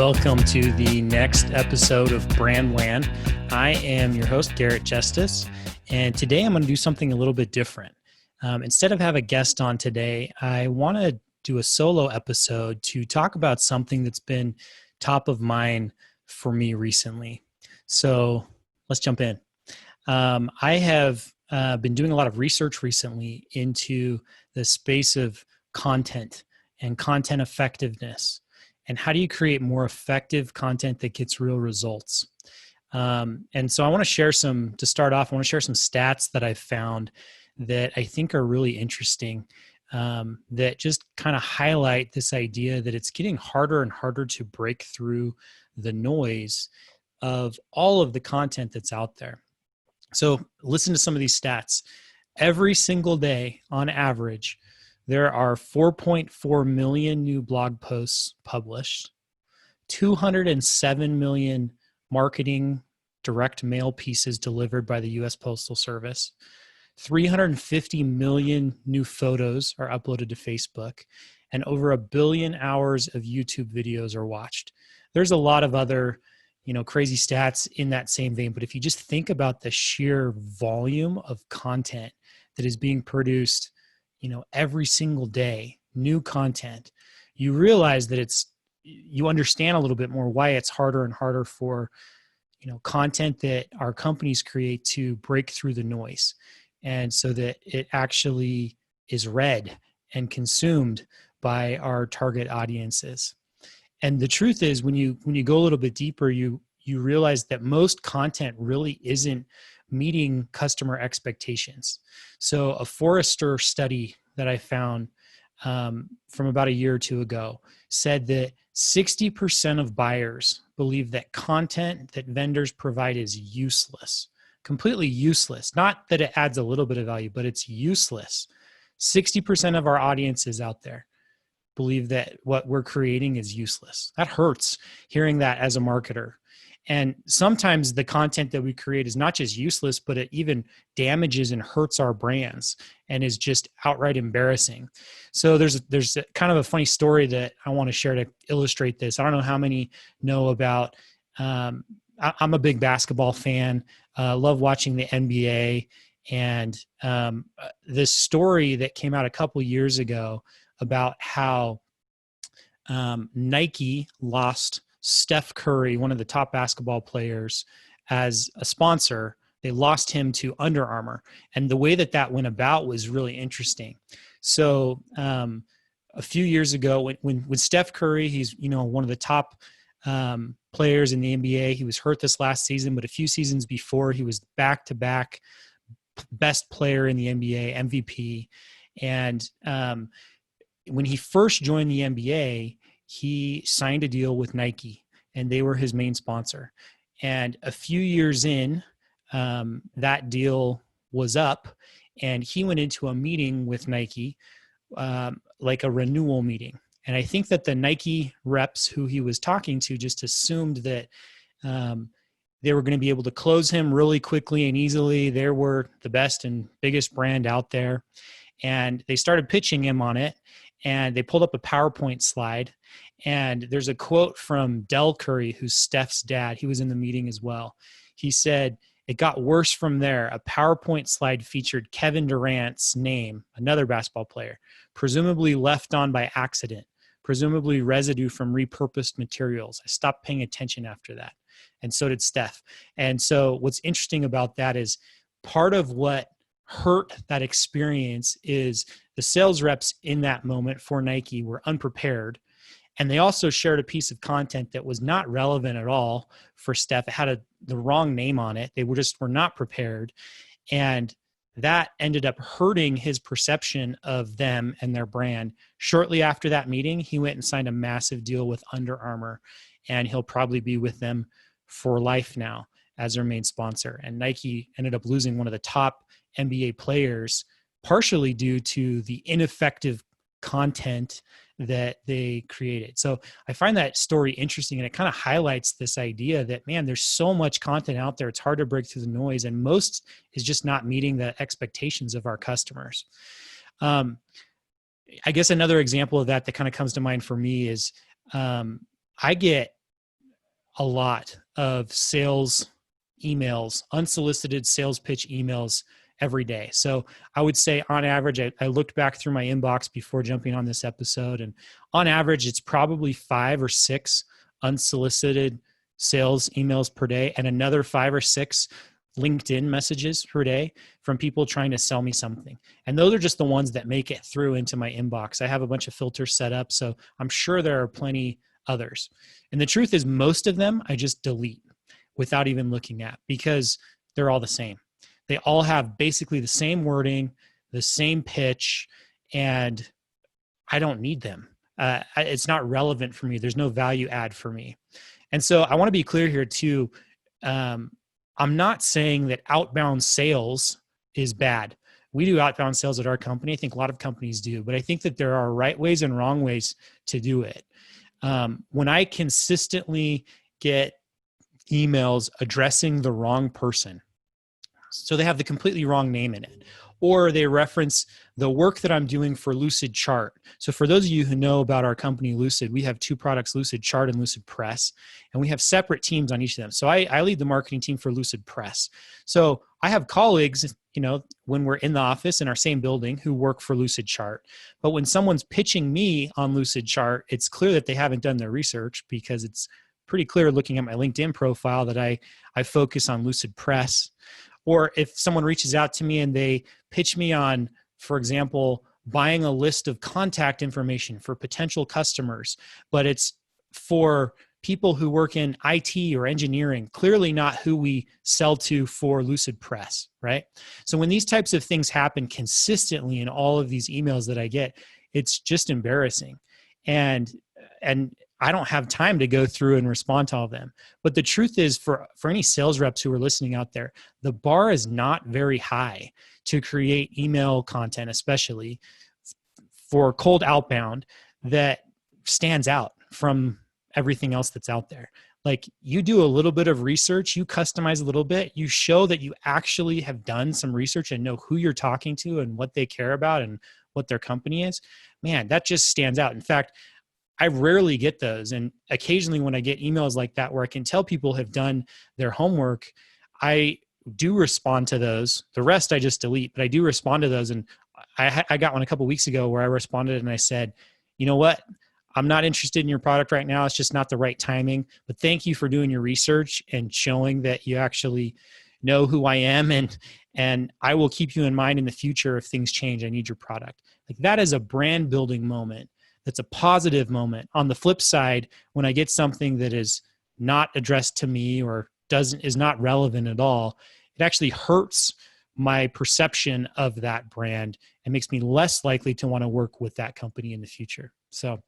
Welcome to the next episode of Brandland. I am your host, Garrett Justice, and today I'm going to do something a little bit different. Instead of have a guest on today, I want to do a solo episode to talk about something that's been top of mind for me recently. So let's jump in. I have been doing a lot of research recently into the space of content and content effectiveness. And how do you create more effective content that gets real results? And so I want to share to start off, I want to share some stats that I've found that I think are really interesting, that just kind of highlight this idea that it's getting harder and harder to break through the noise of all of the content that's out there. So listen to some of these stats. Every single day, on average, there are 4.4 million new blog posts published, 207 million marketing direct mail pieces delivered by the U.S. Postal Service, 350 million new photos are uploaded to Facebook, and over 1 billion hours of YouTube videos are watched. There's a lot of other crazy stats in that same vein, but if you just think about the sheer volume of content that is being produced every single day, new content, you realize that you understand a little bit more why it's harder and harder for, content that our companies create to break through the noise. And so that it actually is read and consumed by our target audiences. And the truth is, when you go a little bit deeper, you realize that most content really isn't meeting customer expectations. So a Forrester study that I found from about a year or two ago said that 60% of buyers believe that content that vendors provide is useless, completely useless. Not that it adds a little bit of value, but it's useless. 60% of our audiences out there believe that what we're creating is useless. That hurts, hearing that as a marketer. And sometimes the content that we create is not just useless, but it even damages and hurts our brands and is just outright embarrassing. So there's kind of a funny story that I want to share to illustrate this. I don't know how many know about, I'm a big basketball fan, love watching the NBA. And this story that came out a couple years ago about how Nike lost Steph Curry, one of the top basketball players, as a sponsor. They lost him to Under Armour. And the way that went about was really interesting. So a few years ago, when Steph Curry, he's one of the top players in the NBA. He was hurt this last season, but a few seasons before, he was back-to-back best player in the NBA, MVP. And when he first joined the NBA, he signed a deal with Nike, and they were his main sponsor. And a few years in, that deal was up, and he went into a meeting with Nike, like a renewal meeting. And I think that the Nike reps who he was talking to just assumed that they were going to be able to close him really quickly and easily. They were the best and biggest brand out there. And they started pitching him on it. And they pulled up a PowerPoint slide, and there's a quote from Del Curry, who's Steph's dad. He was in the meeting as well. He said, "It got worse from there. A PowerPoint slide featured Kevin Durant's name, another basketball player, presumably left on by accident, presumably residue from repurposed materials. I stopped paying attention after that." And so did Steph. And so what's interesting about that is part of what hurt that experience is the sales reps in that moment for Nike were unprepared. And they also shared a piece of content that was not relevant at all for Steph. It had the wrong name on it. They were not prepared. And that ended up hurting his perception of them and their brand. Shortly after that meeting, he went and signed a massive deal with Under Armour, and he'll probably be with them for life now as their main sponsor. And Nike ended up losing one of the top NBA players, partially due to the ineffective content that they created. So I find that story interesting, and it kind of highlights this idea that, man, there's so much content out there. It's hard to break through the noise, and most is just not meeting the expectations of our customers. I guess another example of that kind of comes to mind for me is I get a lot of sales emails, unsolicited sales pitch emails every day. So I would say on average, I looked back through my inbox before jumping on this episode, and on average, it's probably 5 or 6 unsolicited sales emails per day and another 5 or 6 LinkedIn messages per day from people trying to sell me something. And those are just the ones that make it through into my inbox. I have a bunch of filters set up, so I'm sure there are plenty others. And the truth is, most of them I just delete without even looking at, because they're all the same. They all have basically the same wording, the same pitch, and I don't need them. It's not relevant for me. There's no value add for me. And so I want to be clear here too. I'm not saying that outbound sales is bad. We do outbound sales at our company. I think a lot of companies do, but I think that there are right ways and wrong ways to do it. When I consistently get emails addressing the wrong person, so they have the completely wrong name in it, or they reference the work that I'm doing for Lucid Chart. So for those of you who know about our company, Lucid, we have 2 products, Lucid Chart and Lucidpress, and we have separate teams on each of them. So I lead the marketing team for Lucidpress. So I have colleagues, when we're in the office in our same building, who work for Lucid Chart. But when someone's pitching me on Lucid Chart, it's clear that they haven't done their research, because it's pretty clear looking at my LinkedIn profile that I focus on Lucidpress. Or if someone reaches out to me and they pitch me on, for example, buying a list of contact information for potential customers, but it's for people who work in IT or engineering, clearly not who we sell to for Lucidpress, right? So when these types of things happen consistently in all of these emails that I get, it's just embarrassing. And I don't have time to go through and respond to all of them. But the truth is, for any sales reps who are listening out there, the bar is not very high to create email content, especially for cold outbound, that stands out from everything else that's out there. Like, you do a little bit of research, you customize a little bit, you show that you actually have done some research and know who you're talking to and what they care about and what their company is. Man, that just stands out. In fact, I rarely get those. And occasionally when I get emails like that, where I can tell people have done their homework, I do respond to those. The rest I just delete, but I do respond to those. And I got one a couple of weeks ago where I responded and I said, you know what? I'm not interested in your product right now. It's just not the right timing, but thank you for doing your research and showing that you actually know who I am. And I will keep you in mind in the future if things change. I need your product. Like, that is a brand building moment. That's a positive moment. On the flip side, when I get something that is not addressed to me or is not relevant at all, it actually hurts my perception of that brand and makes me less likely to want to work with that company in the future. So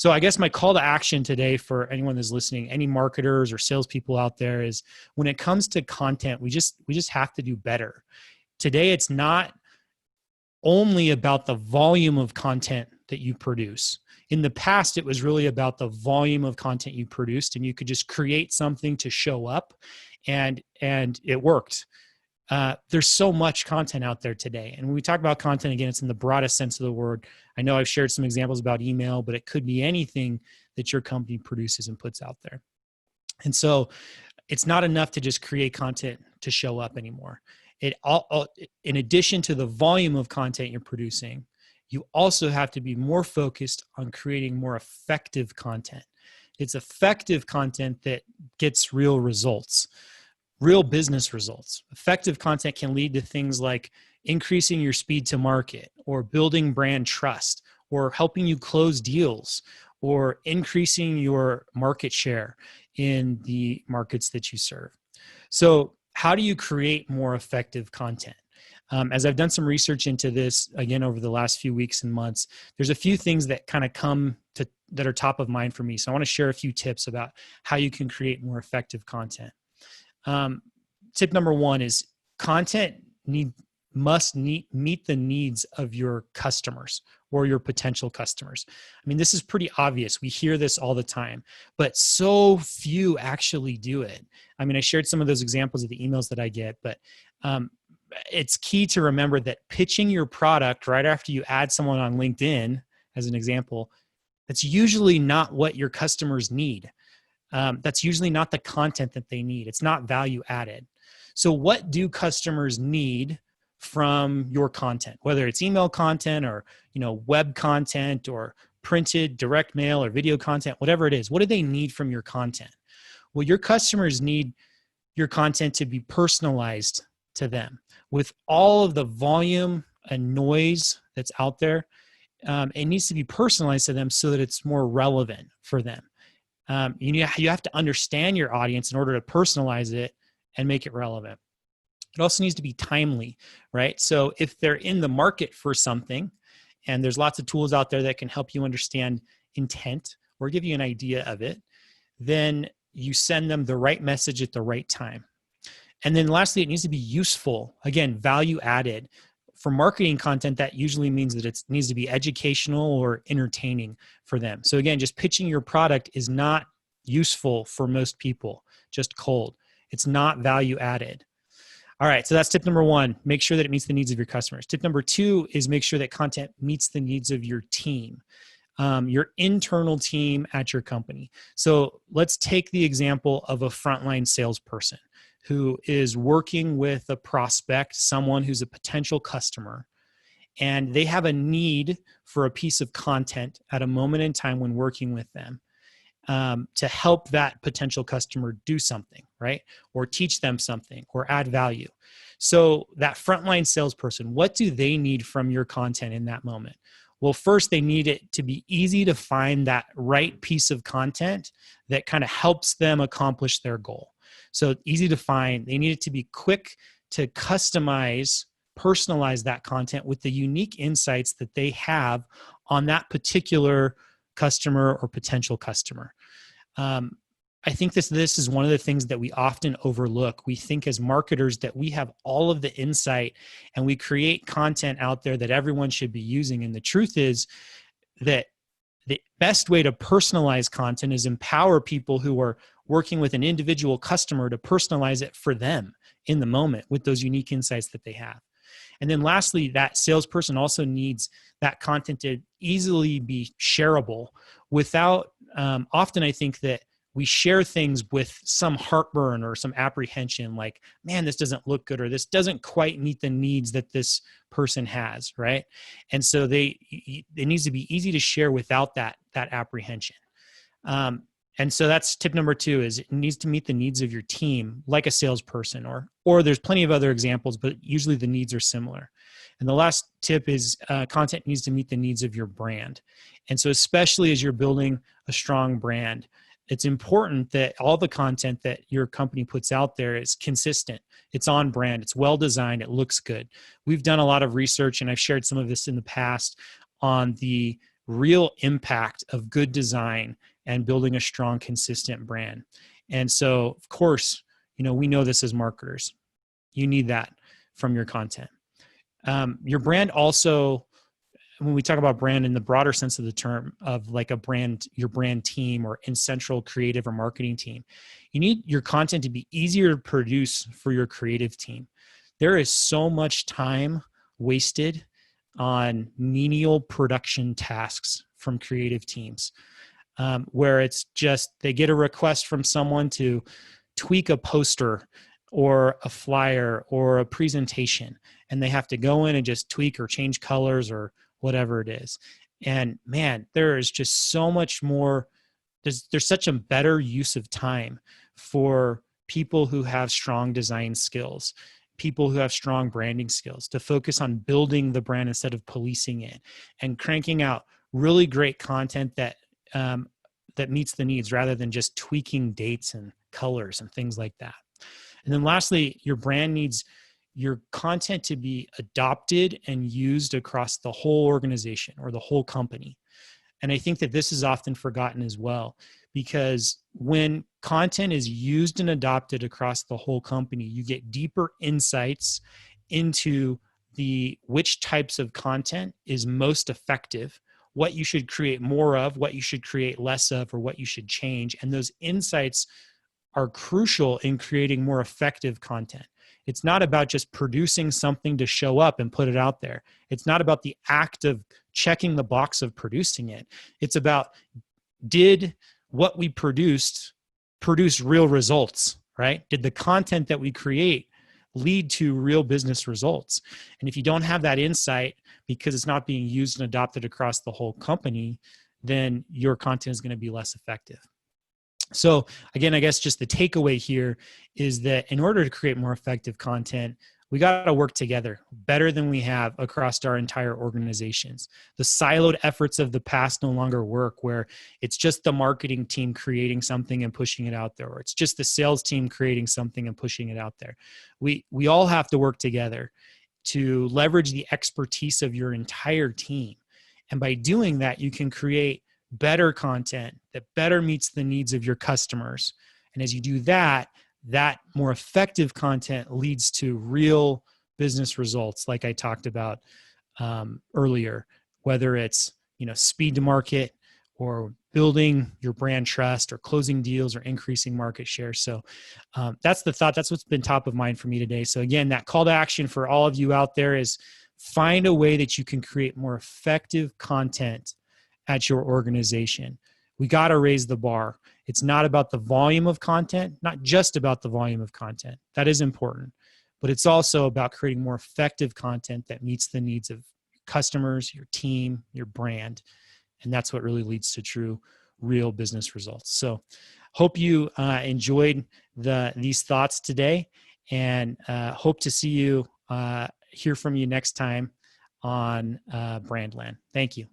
I guess my call to action today for anyone that's listening, any marketers or salespeople out there, is when it comes to content, we just have to do better. Today, it's not only about the volume of content that you produce. In the past, it was really about the volume of content you produced, and you could just create something to show up, and it worked. There's so much content out there today. And when we talk about content, again, it's in the broadest sense of the word. I know I've shared some examples about email, but it could be anything that your company produces and puts out there. And so it's not enough to just create content to show up anymore. In addition to the volume of content you're producing, you also have to be more focused on creating more effective content. It's effective content that gets real results, real business results. Effective content can lead to things like increasing your speed to market, or building brand trust, or helping you close deals, or increasing your market share in the markets that you serve. So how do you create more effective content? As I've done some research into this, again, over the last few weeks and months, there's a few things that kind of that are top of mind for me. So I want to share a few tips about how you can create more effective content. Tip number 1 is content must meet the needs of your customers or your potential customers. I mean, this is pretty obvious. We hear this all the time, but so few actually do it. I mean, I shared some of those examples of the emails that I get, but it's key to remember that pitching your product right after you add someone on LinkedIn, as an example, that's usually not what your customers need. that's usually not the content that they need. It's not value added. So what do customers need from your content, whether it's email content or, web content or printed direct mail or video content, whatever it is? What do they need from your content? Well, your customers need your content to be personalized to them. With all of the volume and noise that's out there, it needs to be personalized to them so that it's more relevant for them. You have to understand your audience in order to personalize it and make it relevant. It also needs to be timely, right? So if they're in the market for something, and there's lots of tools out there that can help you understand intent or give you an idea of it, then you send them the right message at the right time. And then lastly, it needs to be useful. Again, value added. For marketing content, that usually means that it needs to be educational or entertaining for them. So again, just pitching your product is not useful for most people, just cold. It's not value added. All right, so that's tip number one. Make sure that it meets the needs of your customers. Tip number two is make sure that content meets the needs of your team, your internal team at your company. So let's take the example of a frontline salesperson who is working with a prospect, someone who's a potential customer, and they have a need for a piece of content at a moment in time when working with them, to help that potential customer do something, right? Or teach them something or add value. So that frontline salesperson, what do they need from your content in that moment? Well, first, they need it to be easy to find that right piece of content that kind of helps them accomplish their goal. So easy to find. They need it to be quick to customize, personalize that content with the unique insights that they have on that particular customer or potential customer. I think this is one of the things that we often overlook. We think as marketers that we have all of the insight and we create content out there that everyone should be using. And the truth is that the best way to personalize content is empower people who are working with an individual customer to personalize it for them in the moment with those unique insights that they have. And then lastly, that salesperson also needs that content to easily be shareable without, often I think that we share things with some heartburn or some apprehension, like, man, this doesn't look good, or this doesn't quite meet the needs that this person has, right? And so it needs to be easy to share without that apprehension. And so that's tip number two, is it needs to meet the needs of your team, like a salesperson, or there's plenty of other examples, but usually the needs are similar. And the last tip is content needs to meet the needs of your brand. And so especially as you're building a strong brand, it's important that all the content that your company puts out there is consistent. It's on brand. It's well designed. It looks good. We've done a lot of research, and I've shared some of this in the past, on the real impact of good design and building a strong, consistent brand. And so, of course, we know this as marketers. You need that from your content. Your brand also, when we talk about brand in the broader sense of the term, of like a brand, your brand team or in central creative or marketing team, you need your content to be easier to produce for your creative team. There is so much time wasted on menial production tasks from creative teams, where it's just they get a request from someone to tweak a poster or a flyer or a presentation, and they have to go in and just tweak or change colors or whatever it is. And man, there is just so much more. There's such a better use of time for people who have strong design skills, people who have strong branding skills, to focus on building the brand instead of policing it and cranking out really great content that meets the needs, rather than just tweaking dates and colors and things like that. And then lastly, your brand needs your content to be adopted and used across the whole organization or the whole company. And I think that this is often forgotten as well, because when content is used and adopted across the whole company, you get deeper insights into which types of content is most effective, what you should create more of, what you should create less of, or what you should change. And those insights are crucial in creating more effective content. It's not about just producing something to show up and put it out there. It's not about the act of checking the box of producing it. It's about, did what we produced produce real results, right? Did the content that we create lead to real business results? And if you don't have that insight because it's not being used and adopted across the whole company, then your content is going to be less effective. So again, I guess just the takeaway here is that in order to create more effective content, we got to work together better than we have across our entire organizations. The siloed efforts of the past no longer work, where it's just the marketing team creating something and pushing it out there, or it's just the sales team creating something and pushing it out there. We all have to work together to leverage the expertise of your entire team. And by doing that, you can create better content that better meets the needs of your customers. And as you do that, that more effective content leads to real business results, like I talked about earlier, whether it's speed to market or building your brand trust or closing deals or increasing market share. So that's the thought. That's what's been top of mind for me today. So again, that call to action for all of you out there is find a way that you can create more effective content at your organization. We got to raise the bar. It's not about the volume of content, not just about the volume of content. That is important, but it's also about creating more effective content that meets the needs of customers, your team, your brand. And that's what really leads to true, real business results. So hope you enjoyed these thoughts today, and hope to see you, hear from you next time on Brandland. Thank you.